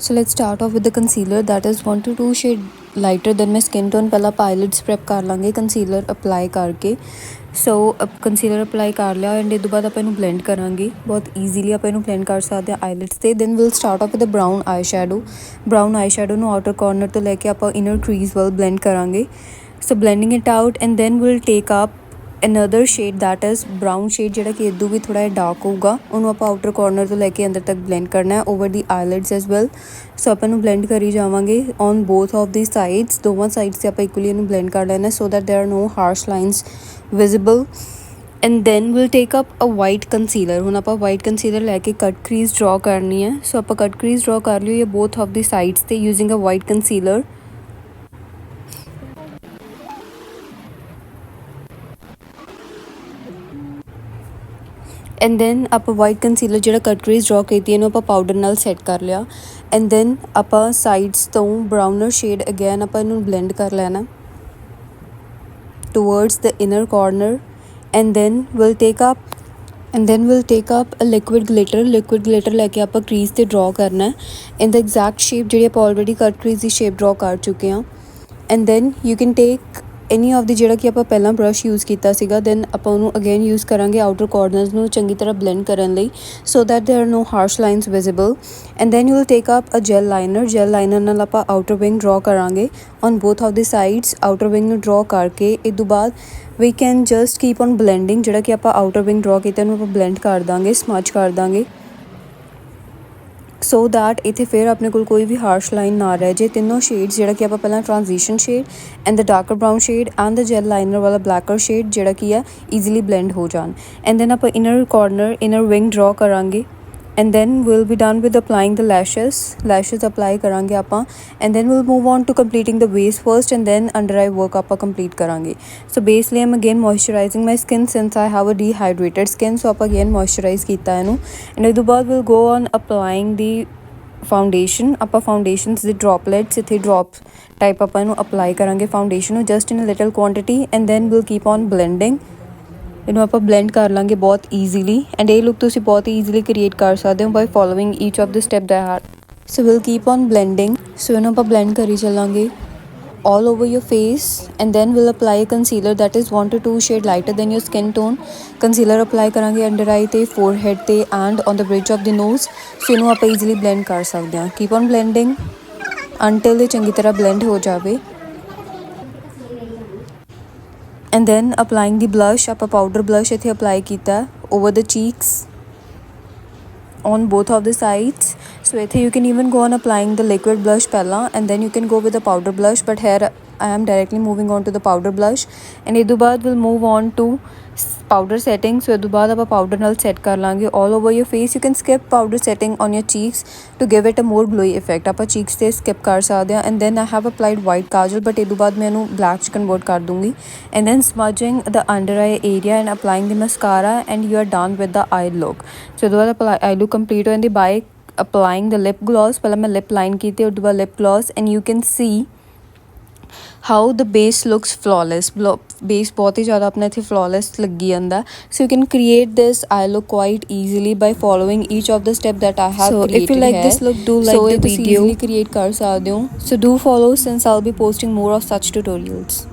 So let's start off with the concealer that is 1 to 2 shade lighter than my skin tone। पहला eyelids prep कर लांगे concealer apply करके। सो concealer apply कर लिया and इस बाद आप ब्लेंड करांगे बहुत ईजीली आप ब्लेंड कर सकते हैं आईलिड्स से। Then will start off with brown eye shadow ਨੂੰ आउटर कॉर्नर तो लैके आप इनर क्रीज वाल ब्लेंड करांगे। So blending it out and then will take up another shade that is brown shade ਜਿਹੜਾ ਕਿ ਇਦੋਂ ਵੀ ਥੋੜਾ ਜਿਹਾ ਡਾਰਕ ਹੋਊਗਾ। ਉਹਨੂੰ ਆਪਾਂ ਆਊਟਰ ਕਾਰਨਰ ਤੋਂ ਲੈ ਕੇ ਅੰਦਰ ਤੱਕ ਬਲੈਂਡ ਕਰਨਾ ਹੈ over the eyelids as well. So ਆਪਾਂ ਨੂੰ ਬਲੈਂਡ ਕਰੀ ਜਾਵਾਂਗੇ on both of the sides. ਦੋਵਾਂ ਸਾਈਡਸ ਤੇ ਆਪਾਂ ਇਕੁਅਲੀ ਇਹਨੂੰ ਬਲੈਂਡ ਕਰ ਲੈਣਾ so that there are no harsh lines visible. And then will take up a white concealer. हुण आपां वाइट कंसीलर लैके कट क्रीज ड्रॉ करनी है। सो आपां कट क्रीज ड्रॉ कर लियो बोथ ऑफ द साइड्स ते using a white concealer. And then आप वाइट कंसीलर जो कट क्रीज ड्रॉ की आप पाउडर नाल सैट कर लिया। एंड दैन आप साइड्स तो ब्राउनर शेड अगैन आप ब्लेंड कर लेना towards the inner corner. And then will take up a liquid glitter लैके आप क्रीज से ड्रॉ करना है इन द एग्जैक्ट शेप जी आप ऑलरेडी कट क्रीज की शेप ड्रॉ कर चुके हैं। And then you can take any of the जोड़ा कि आप पहला ब्रश यूज़ किया सीगा दैन आप अगेन यूज़ करांगे आउटर कॉर्नर्स में चंगी तरह ब्लेंड करने लई so that there are no harsh lines visible. And then you will take up a gel liner नाल आप आउटर विंग ड्रॉ करांगे on both of the sides. Outer wing में ड्रॉ करके इस तो बाद we can just keep on blending जोड़ा कि आप आउटर विंग ड्रॉ किया आप ब्लेंड कर देंगे स्मच कर देंगे सो दैट इतने फिर अपने कोई भी हार्श लाइन ना रह जाए। तीनों शेड्स जोड़ा कि आप पहला transition shade and the darker brown shade and the gel liner वाला ब्लैकर शेड जोड़ा कि है ईजीली ब्लेंड हो जान। एंड दैन आप inner corner inner wing draw करांगे। And then will be done with applying the lashes apply करांगे आप। And then will move on to completing the base first and then under eye work आप complete करांगे। So base लिए again moisturising my skin since I have a dehydrated skin so आप again moisturise किया इनू। And इस तो बाद will go on applying the foundation. आप फाउंडेशनस के ड्रॉपलेट्स इतने ड्रॉप टाइप आप अप्लाई करांगे foundation just in little quantity. And then will keep on blending इनू आप ब्लेंड कर लांगे बहुत ईजीली। एंड ये लुक तुसी बहुत ईजीली क्रिएट कर सकते हो by following each of the step that are. So will keep on blending. So इनू आप ब्लेंड करी चलांगे all over your face and then we'll apply a concealer that is 1 to 2 shade lighter than your skin tone। concealer apply करांगे under eye ते forehead ते and on the bridge of the nose। so इनू आप easily blend कर सकते हैं। keep on blending until ये चंगी तरह blend हो जावे। And then applying the blush आप पाउडर ब्लश इतने अप्लाई किया over the cheeks on both of the sides. So इतने you can even go on applying the liquid blush पहला and then you can go with the powder blush but here I am directly moving on to the powder blush. And इस तो बाद will move on to powder setting. So इस तो बाद आप powder नाल set कर लांगे all over your face. You can skip powder setting on your cheeks to give it a more glowy effect. आप चीक्स से स्किप कर सकते हैं। And then I have applied white kajal but इस तो बाद मैं इनू ब्लैक कन्वर्ट कर दूँगी। And then smudging the under eye area and applying the mascara and you are done with the eye look. So इस तो बाद आई लुक कंप्लीट हो जाती by applying the lip gloss. पहले मैं लिप लाइन की थी उसके बाद lip gloss and you can see how the base looks flawless. Base बहुत ही ज़्यादा अपने इतने फ्लॉलेस लगी जाता। So you can create this I look quite easily bye following each of the step that I have created. If you like this look do like the video create कर सकते हो। So do follow since I will be posting more of such tutorials.